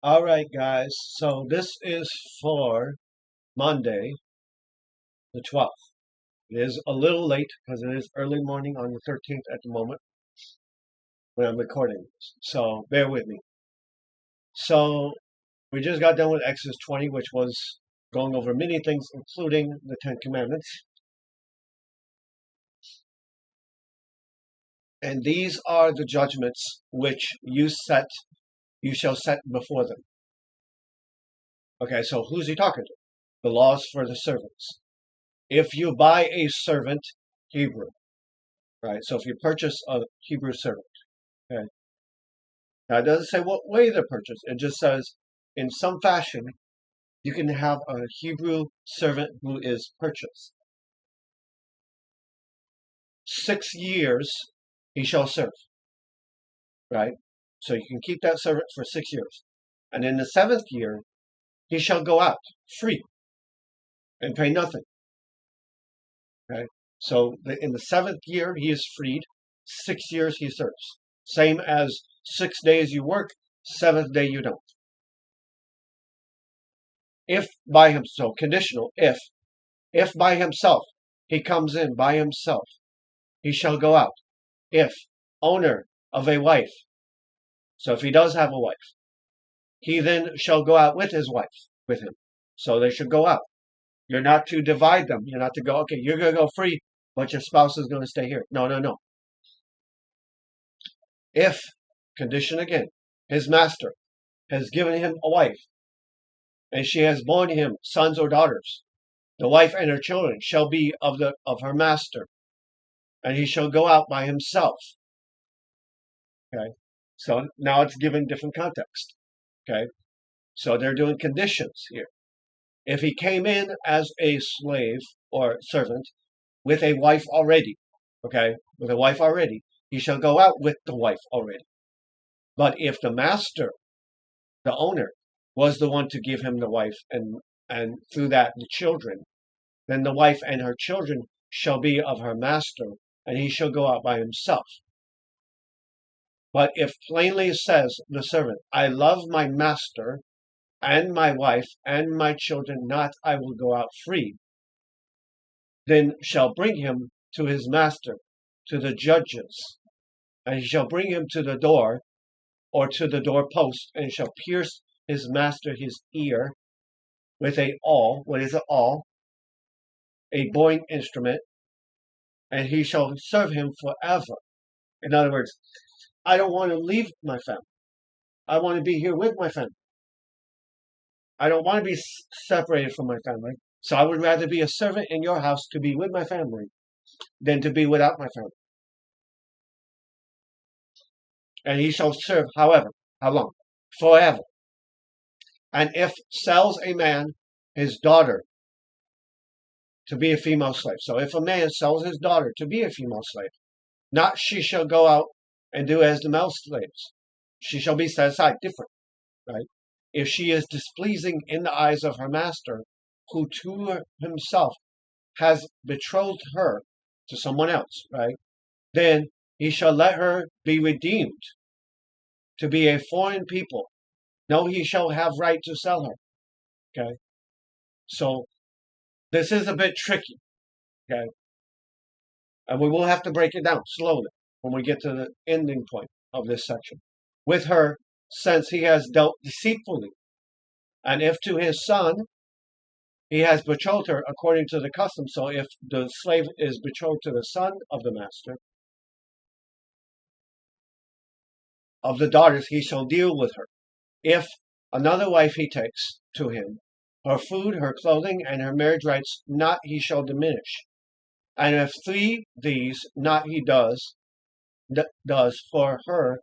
All right, guys. So this is for Monday, the 12th. It is a little late because it is early morning on the 13th at the moment when I'm recording this. So bear with me. So we just got done with Exodus 20, which was going over many things, including the Ten Commandments. And these are the judgments which you shall set before them. Okay, so who's he talking to? The laws for the servants. If you buy a servant, Hebrew, right? So if you purchase a Hebrew servant, okay. Now it doesn't say what way they're purchased. It just says in some fashion you can have a Hebrew servant who is purchased. 6 years he shall serve, right? So you can keep that servant for 6 years. And in the 7th year he shall go out free and pay nothing. Okay? So in the 7th year he is freed, 6 years he serves. Same as 6 days you work, 7th day you don't. If by himself, so conditional, if by himself he comes in by himself, he shall go out. If owner of a wife, so if he does have a wife, he then shall go out with his wife, with him. So they should go out. You're not to divide them. You're not to go, okay, you're going to go free, but your spouse is going to stay here. No, no, no. If, condition again, his master has given him a wife, and she has borne him sons or daughters, the wife and her children shall be of her master, and he shall go out by himself. Okay, so now it's given different context. Okay, so they're doing conditions here. If he came in as a slave or servant with a wife already, okay, with a wife already, he shall go out with the wife already. But if the master, the owner, was the one to give him the wife and through that the children, then the wife and her children shall be of her master, and he shall go out by himself. But if plainly says the servant, I love my master and my wife and my children, not I will go out free, then shall bring him to his master, to the judges, and he shall bring him to the door, or to the doorpost, and shall pierce his master his ear with a awl. What is an awl? A bowing instrument, and he shall serve him forever. In other words, I don't want to leave my family. I want to be here with my family. I don't want to be separated from my family. So I would rather be a servant in your house to be with my family than to be without my family. And he shall serve, however, how long? Forever. And if sells a man his daughter to be a female slave. So if a man sells his daughter to be a female slave, not she shall go out and do as the male slaves. She shall be set aside, different, right? If she is displeasing in the eyes of her master, who to himself has betrothed her to someone else, right? Then he shall let her be redeemed to be a foreign people. No, he shall have right to sell her. Okay? So this is a bit tricky. Okay? And we will have to break it down slowly when we get to the ending point of this section. With her, since he has dealt deceitfully, and if to his son he has betrothed her according to the custom. So if the slave is betrothed to the son of the master, of the daughters he shall deal with her. If another wife he takes to him, her food, her clothing, and her marriage rights not he shall diminish. And if 3 these not he does for her,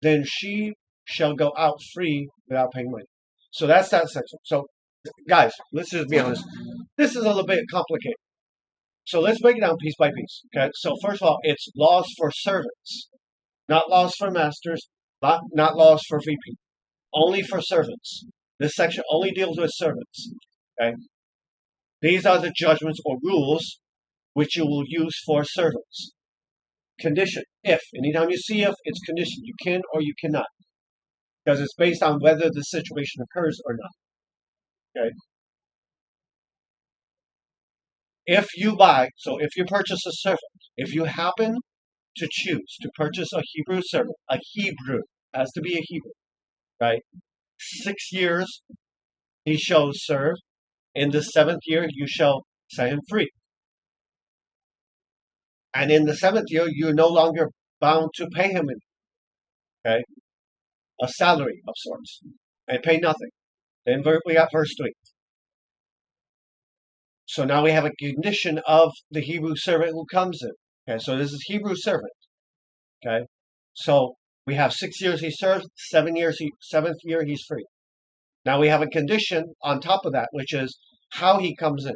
then she shall go out free without paying money. So that's that section. So guys, let's just be honest. This is a little bit complicated. So let's break it down piece by piece. Okay. So first of all, it's laws for servants, not laws for masters, not laws for free people. Only for servants. This section only deals with servants. Okay. These are the judgments or rules which you will use for servants. Condition, if. Anytime you see if, it's condition. You can or you cannot. because it's based on whether the situation occurs or not. Okay. If you purchase a servant, if you happen to choose to purchase a Hebrew servant, a Hebrew, has to be a Hebrew, right? 6 years he shall serve. In the 7th year you shall set him free. And in the 7th year you're no longer bound to pay him okay, a salary of sorts, and pay nothing. Then we got verse 3. So now we have a condition of the Hebrew servant who comes in. Okay, so this is Hebrew servant. Okay, so we have 6 years he serves, 7th year he's free. Now we have a condition on top of that, which is how he comes in.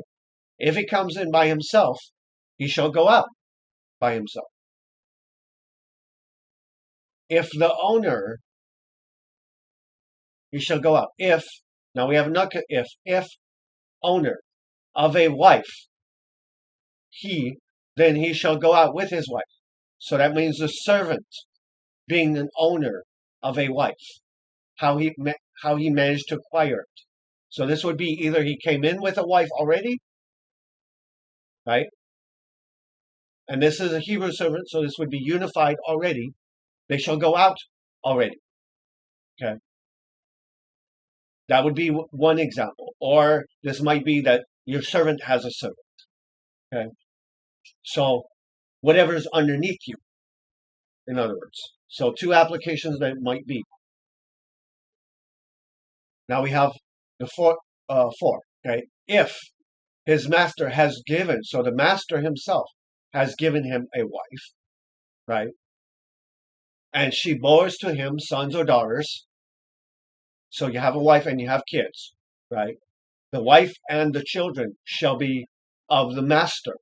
If he comes in by himself, he shall go out by himself. If the owner, he shall go out. Now we have another if owner of a wife, then he shall go out with his wife. So that means the servant being an owner of a wife, how he managed to acquire it. So this would be either he came in with a wife already, right? And this is a Hebrew servant, so this would be unified already. They shall go out already. Okay. That would be one example. Or this might be that your servant has a servant. Okay. So whatever is underneath you, in other words. So two applications that might be. Now we have the four. Okay. If his master has given, so the master himself has given him a wife, right? And she bores to him sons or daughters. So you have a wife and you have kids, right? The wife and the children shall be of the master.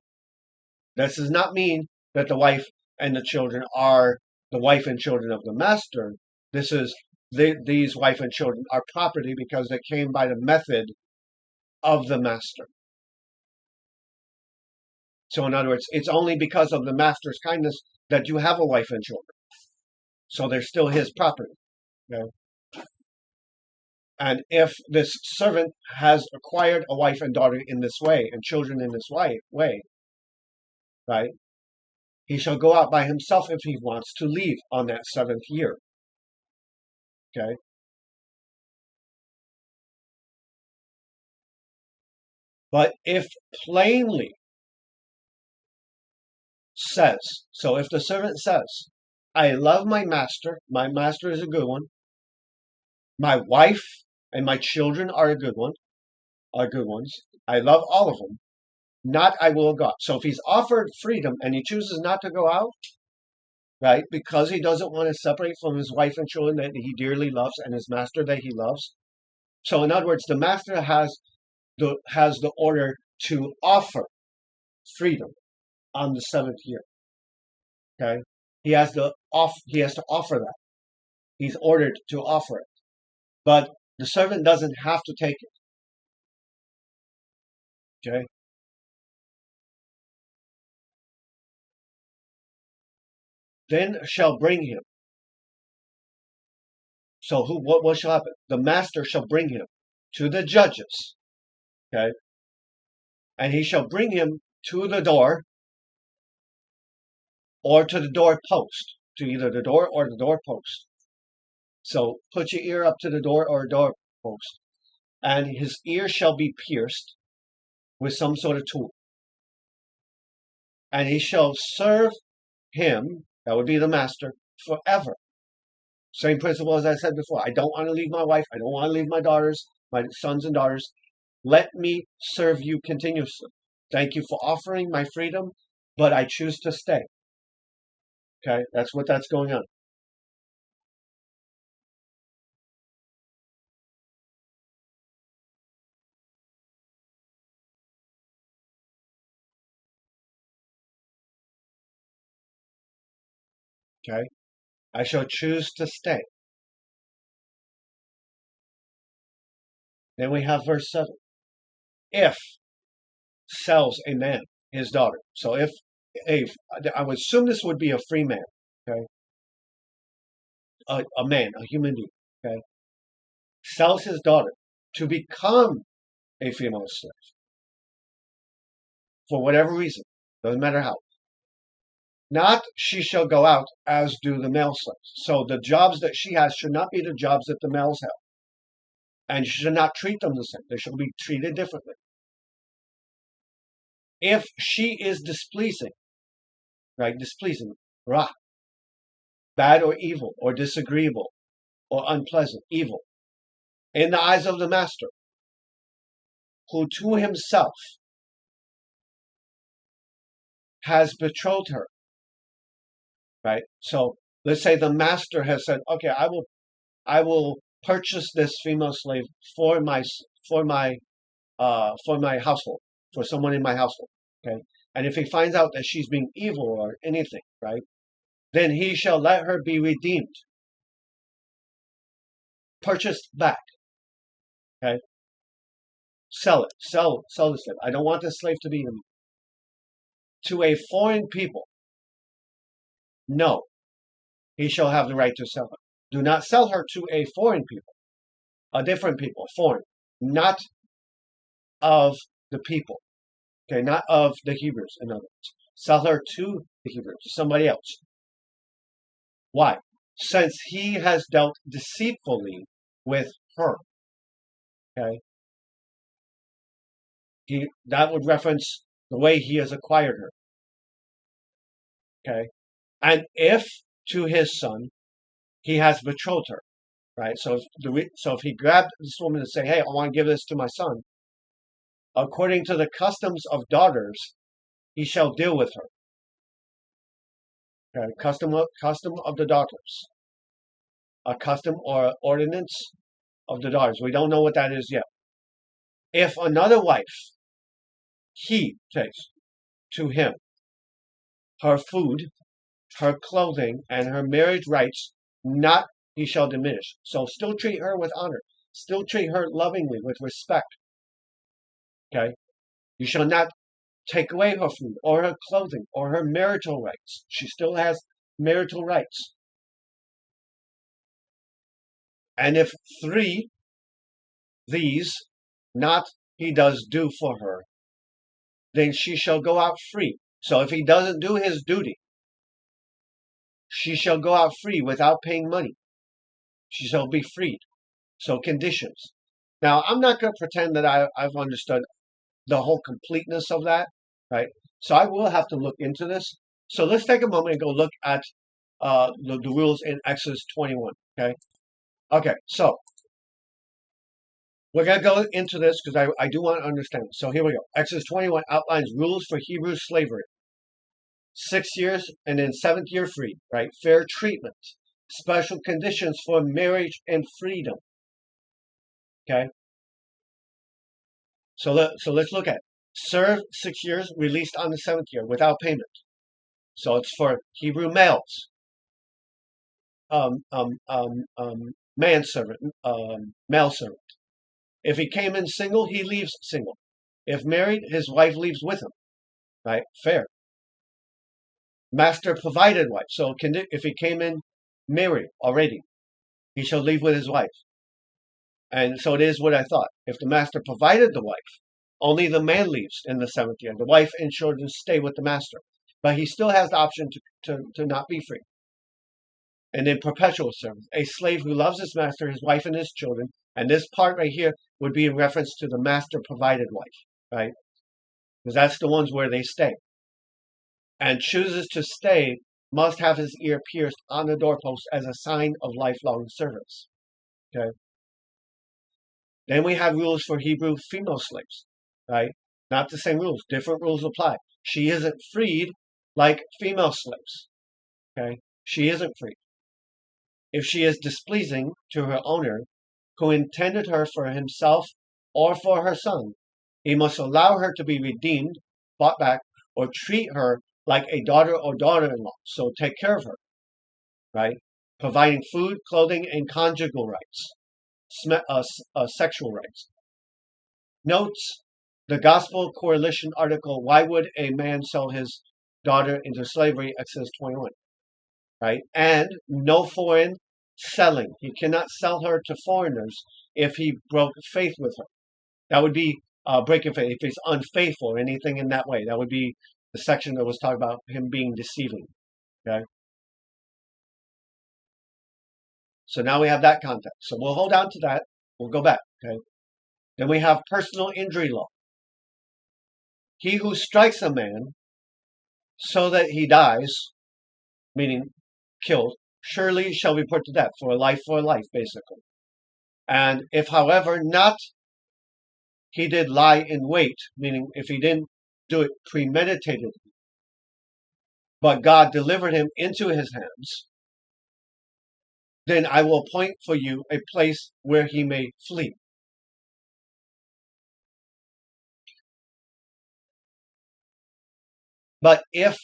This does not mean that the wife and the children are the wife and children of the master. This is these wife and children are property because they came by the method of the master. So in other words, it's only because of the master's kindness that you have a wife and children. So they're still his property. Okay? And if this servant has acquired a wife and daughter in this way, and children in this way, right? He shall go out by himself if he wants to leave on that 7th year. Okay? But if plainly says, so if the servant says, I love my master is a good one, my wife and my children are good ones, I love all of them, not I will go out. So if he's offered freedom and he chooses not to go out, right, because he doesn't want to separate from his wife and children that he dearly loves and his master that he loves. So in other words, the master has the order to offer freedom on the 7th year. Okay, he has to offer that. He's ordered to offer it, but the servant doesn't have to take it. Okay. Then shall bring him. So what shall happen? The master shall bring him to the judges. Okay. And he shall bring him to the door or to the door post, to either the door or the door post. So put your ear up to the door or door post, and his ear shall be pierced with some sort of tool. And he shall serve him, that would be the master, forever. Same principle as I said before. I don't want to leave my wife. I don't want to leave my daughters, my sons and daughters. Let me serve you continuously. Thank you for offering my freedom, but I choose to stay. Okay, that's going on. Okay, I shall choose to stay. Then we have verse 7. If sells a man his daughter. So if I would assume this would be a free man, okay? A man, a human being. Okay, sells his daughter to become a female slave for whatever reason, doesn't matter how. Not she shall go out as do the male slaves. So the jobs that she has should not be the jobs that the males have. And you should not treat them the same. They should be treated differently. If she is displeasing, right, displeasing, ra, bad or evil or disagreeable or unpleasant, evil, in the eyes of the master, who to himself has betrothed her, right? So let's say the master has said, okay, I will purchase this female slave for my household, for someone in my household. Okay, and if he finds out that she's being evil or anything, right, then he shall let her be redeemed, purchased back. Okay, sell the slave. I don't want this slave to be to a foreign people. No, he shall have the right to sell her. Do not sell her to a foreign people, a different people, foreign, not of the people. Okay, not of the Hebrews, in other words. Sell her to the Hebrews, to somebody else. Why? Since he has dealt deceitfully with her. Okay? That would reference the way he has acquired her. Okay? And if to his son he has betrothed her, right? So if he grabbed this woman and say, hey, I want to give this to my son, according to the customs of daughters, he shall deal with her. Okay? Custom of the daughters. A custom or ordinance of the daughters. We don't know what that is yet. If another wife, he takes to him her food, her clothing, and her marriage rights, not he shall diminish. So still treat her with honor. Still treat her lovingly, with respect. Okay? You shall not take away her food, or her clothing, or her marital rights. She still has marital rights. And if these, not he does do for her, then she shall go out free. So if he doesn't do his duty, she shall go out free without paying money. She shall be freed. So conditions. Now, I'm not going to pretend that I've understood the whole completeness of that, right? So I will have to look into this. So let's take a moment and go look at the rules in Exodus 21, okay? Okay, so we're going to go into this because I do want to understand. So here we go. Exodus 21 outlines rules for Hebrew slavery. 6 years and then 7th year free, right? Fair treatment. Special conditions for marriage and freedom. Okay? So let's look at it. Serve 6 years, released on the 7th year without payment. So it's for Hebrew males. Manservant, male servant. If he came in single, he leaves single. If married, his wife leaves with him. Right? Fair. Master provided wife. So if he came in married already, he shall leave with his wife. And so it is what I thought. If the master provided the wife, only the man leaves in the 7th year. The wife and children stay with the master. But he still has the option to not be free. And then perpetual service. A slave who loves his master, his wife, and his children. And this part right here would be in reference to the master provided wife. Right? Because that's the ones where they stay. And chooses to stay must have his ear pierced on the doorpost as a sign of lifelong service. Okay. Then we have rules for Hebrew female slaves, right? Not the same rules. Different rules apply. She isn't freed like female slaves. Okay. She isn't free. If she is displeasing to her owner, who intended her for himself or for her son, he must allow her to be redeemed, bought back, or treat her like a daughter or daughter-in-law. So take care of her, right? Providing food, clothing, and conjugal rights, sexual rights. Notes the Gospel Coalition article, Why Would a Man Sell His Daughter into Slavery, Exodus 21, right? And no foreign selling. He cannot sell her to foreigners if he broke faith with her. That would be breaking faith. If he's unfaithful or anything in that way, that would be the section that was talking about him being deceiving. Okay. So now we have that context. So we'll hold on to that. We'll go back. Okay. Then we have personal injury law. He who strikes a man so that he dies, meaning killed, surely shall be put to death for life, basically. And if, however, not he did lie in wait, meaning if he didn't do it premeditated, but God delivered him into his hands, then I will appoint for you a place where he may flee. But if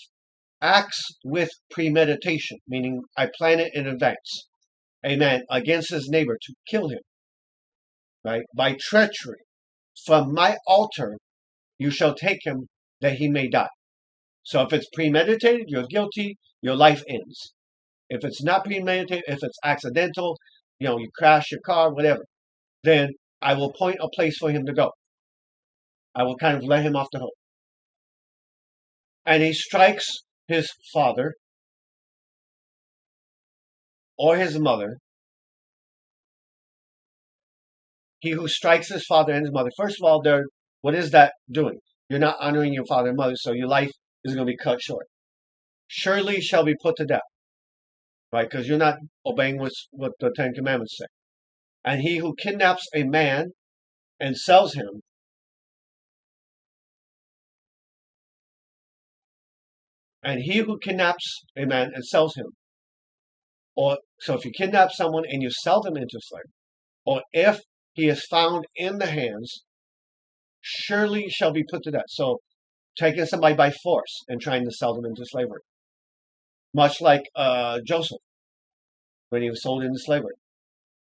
acts with premeditation, meaning I plan it in advance, amen, against his neighbor to kill him, right, by treachery, from my altar you shall take him that he may die. So if it's premeditated, you're guilty, your life ends. If it's not premeditated, if it's accidental, you crash your car, whatever, then I will point a place for him to go. I will kind of let him off the hook. And he strikes his father or his mother. He who strikes his father and his mother, first of all, what is that doing? You're not honoring your father and mother, so your life is going to be cut short. Surely shall be put to death, right? Because you're not obeying what the Ten Commandments say. And he who kidnaps a man and sells him, and he who kidnaps a man and sells him, so if you kidnap someone and you sell them into slavery, or if he is found in the hands, surely shall be put to death. So taking somebody by force and trying to sell them into slavery. Much like Joseph, when he was sold into slavery.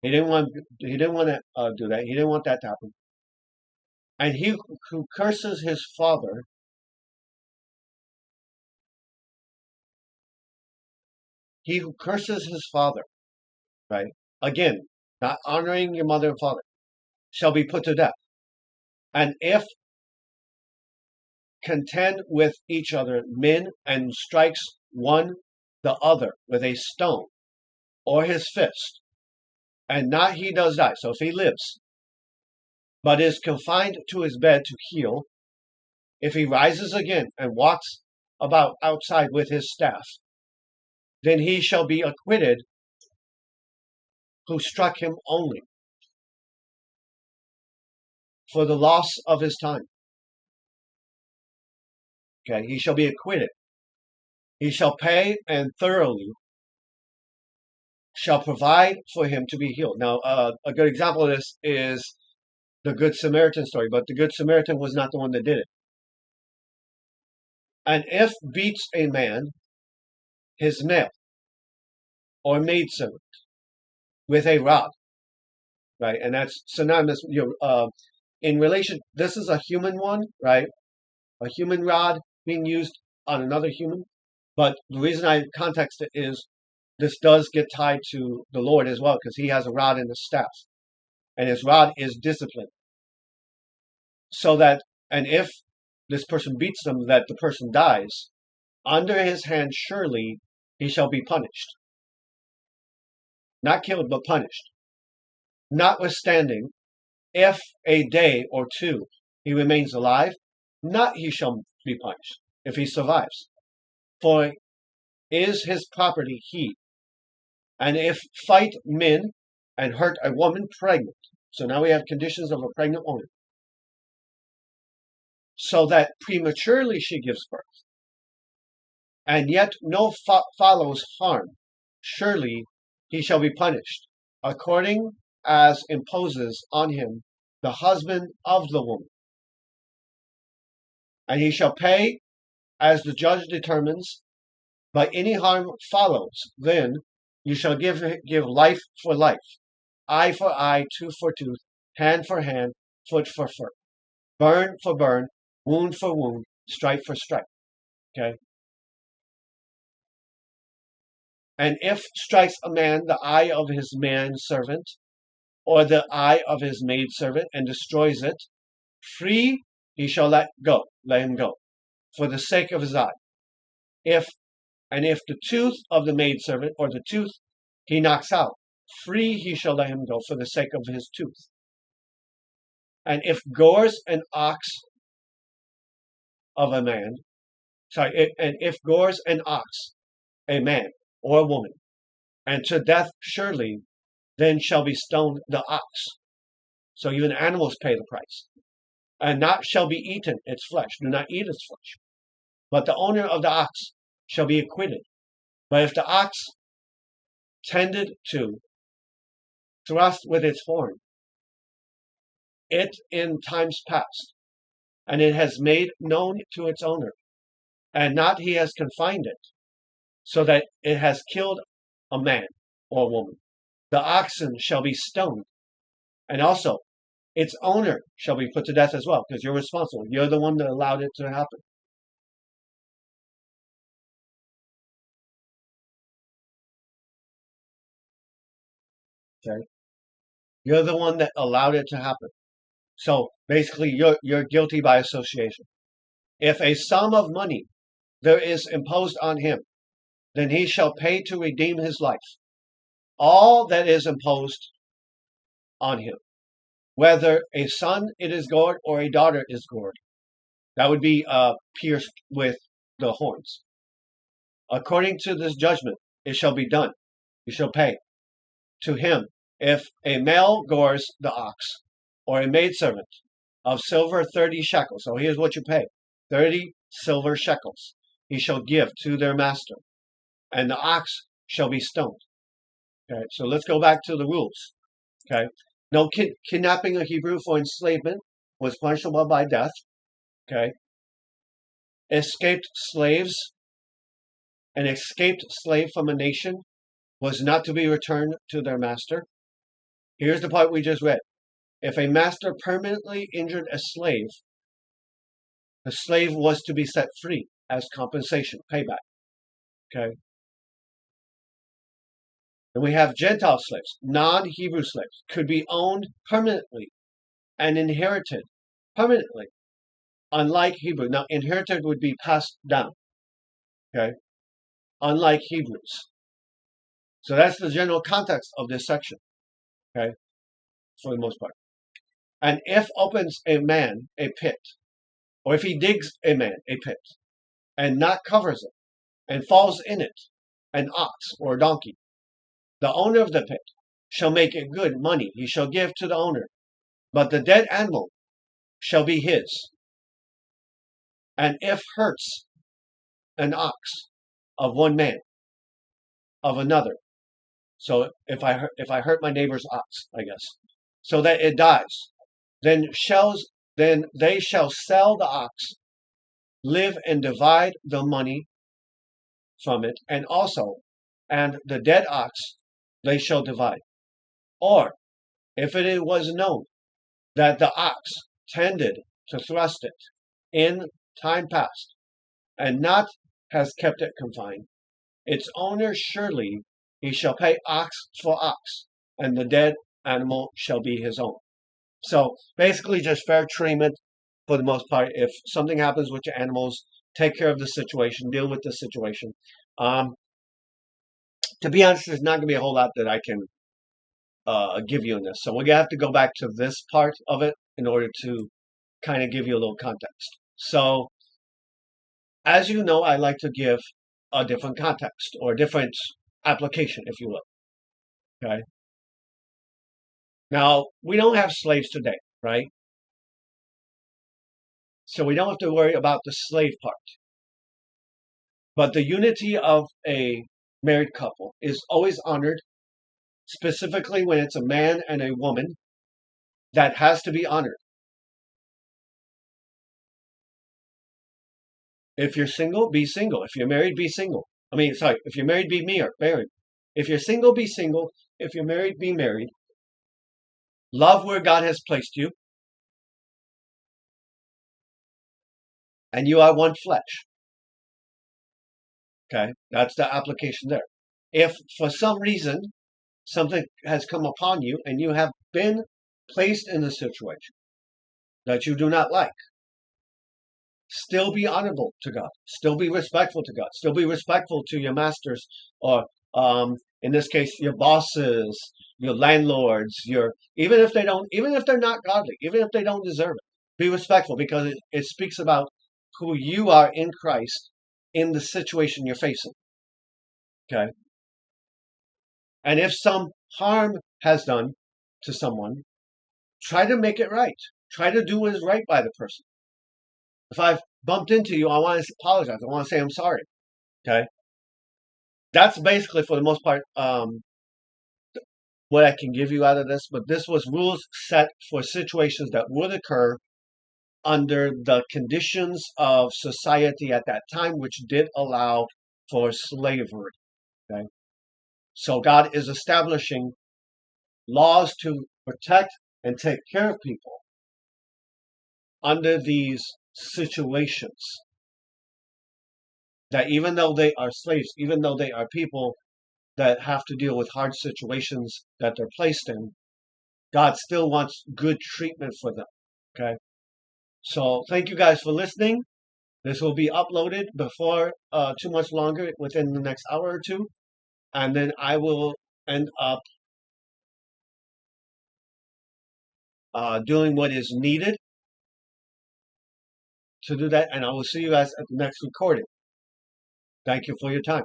He didn't want to do that. He didn't want that to happen. And he who curses his father, right? Again, not honoring your mother and father, shall be put to death. And if contend with each other men and strikes one the other with a stone or his fist, and not he does die, so if he lives, but is confined to his bed to heal, if he rises again and walks about outside with his staff, then he shall be acquitted who struck him only for the loss of his time. Okay, he shall be acquitted. He shall pay and thoroughly shall provide for him to be healed. Now, a good example of this is the Good Samaritan story, but the Good Samaritan was not the one that did it. And if beats a man, his male or maidservant, with a rod, right? And that's synonymous. In relation, this is a human one, right? A human rod being used on another human. But the reason I context it is this does get tied to the Lord as well, because he has a rod and a staff. And his rod is discipline. So that, and if this person beats them, that the person dies, under his hand surely he shall be punished. Not killed, but punished. Notwithstanding, if a day or two he remains alive, not he shall be punished, if he survives. For is his property he. And if fight men and hurt a woman pregnant, so now we have conditions of a pregnant woman, so that prematurely she gives birth, and yet no follows harm, surely he shall be punished, according as imposes on him the husband of the woman. And he shall pay as the judge determines, but any harm follows, then you shall give life for life, eye for eye, tooth for tooth, hand for hand, foot for foot, burn for burn, wound for wound, stripe for stripe. Okay? And if strikes a man the eye of his manservant, or the eye of his maidservant, and destroys it, free he shall let him go, for the sake of his eye. If the tooth of the maidservant, or the tooth he knocks out, free he shall let him go for the sake of his tooth. And if gores an ox of a man, and if gores an ox, a man or a woman, and to death surely, then shall be stoned the ox. So even animals pay the price. And not shall be eaten its flesh. Do not eat its flesh. But the owner of the ox shall be acquitted. But if the ox tended to thrust with its horn it in times past, and it has made known to its owner, and not he has confined it, so that it has killed a man or a woman, the oxen shall be stoned, and also its owner shall be put to death as well, because you're responsible. You're the one that allowed it to happen. Okay? You're the one that allowed it to happen. So basically, you're guilty by association. If a sum of money there is imposed on him, then he shall pay to redeem his life all that is imposed on him, whether a son it is gored or a daughter is gored. That would be pierced with the horns. According to this judgment, it shall be done. You shall pay to him if a male gores the ox, or a maidservant, of silver 30 shekels. So here's what you pay: 30 silver shekels he shall give to their master, and the ox shall be stoned. Okay, so let's go back to the rules. Okay, no kidnapping a Hebrew for enslavement was punishable by death. Okay, escaped slaves, an escaped slave from a nation was not to be returned to their master. Here's the part we just read. If a master permanently injured a slave, the slave was to be set free as compensation, payback. Okay. And we have Gentile slaves, non-Hebrew slaves, could be owned permanently and inherited permanently, unlike Hebrew. Now, inherited would be passed down, okay, unlike Hebrews. So that's the general context of this section, okay, for the most part. And if opens a man a pit, or if he digs a man a pit, and not covers it, and falls in it, an ox or a donkey, the owner of the pit shall make it good money he shall give to the owner, but the dead animal shall be his. And if hurts an ox of one man, of another, so if I hurt my neighbor's ox, I guess, so that it dies, then they shall sell the ox, live and divide the money from it, and the dead ox they shall divide. Or if it was known that the ox tended to thrust it in time past, and not has kept it confined, its owner surely he shall pay ox for ox, and the dead animal shall be his own. So basically just fair treatment for the most part. If something happens with your animals, take care of the situation, deal with the situation. To be honest, there's not going to be a whole lot that I can give you in this. So we're going to have to go back to this part of it in order to kind of give you a little context. So as you know, I like to give a different context or a different application, if you will. Okay. Now, we don't have slaves today, right? So we don't have to worry about the slave part. But the unity of a married couple is always honored, specifically when it's a man and a woman. That has to be honored. If you're single, be single. If you're married, be single. If you're married, be married. If you're single, be single. If you're married, be married. Love where God has placed you. And you are one flesh. Okay, that's the application there. If for some reason something has come upon you and you have been placed in a situation that you do not like, still be honorable to God, still be respectful to God, still be respectful to your masters, or in this case, your bosses, your landlords, even if they're not godly, even if they don't deserve it, be respectful, because it speaks about who you are in Christ in the situation you're facing. Okay? And if some harm has done to someone, try to make it right. Try to do what is right by the person. If I've bumped into you, I want to apologize. I want to say I'm sorry. Okay? That's basically, for the most part, what I can give you out of this. But this was rules set for situations that would occur under the conditions of society at that time, which did allow for slavery. Okay? So God is establishing laws to protect and take care of people under these situations, that even though they are slaves, even though they are people that have to deal with hard situations that they're placed in, God still wants good treatment for them. Okay? So thank you guys for listening. This will be uploaded before too much longer, within the next hour or two. And then I will end up doing what is needed to do that. And I will see you guys at the next recording. Thank you for your time.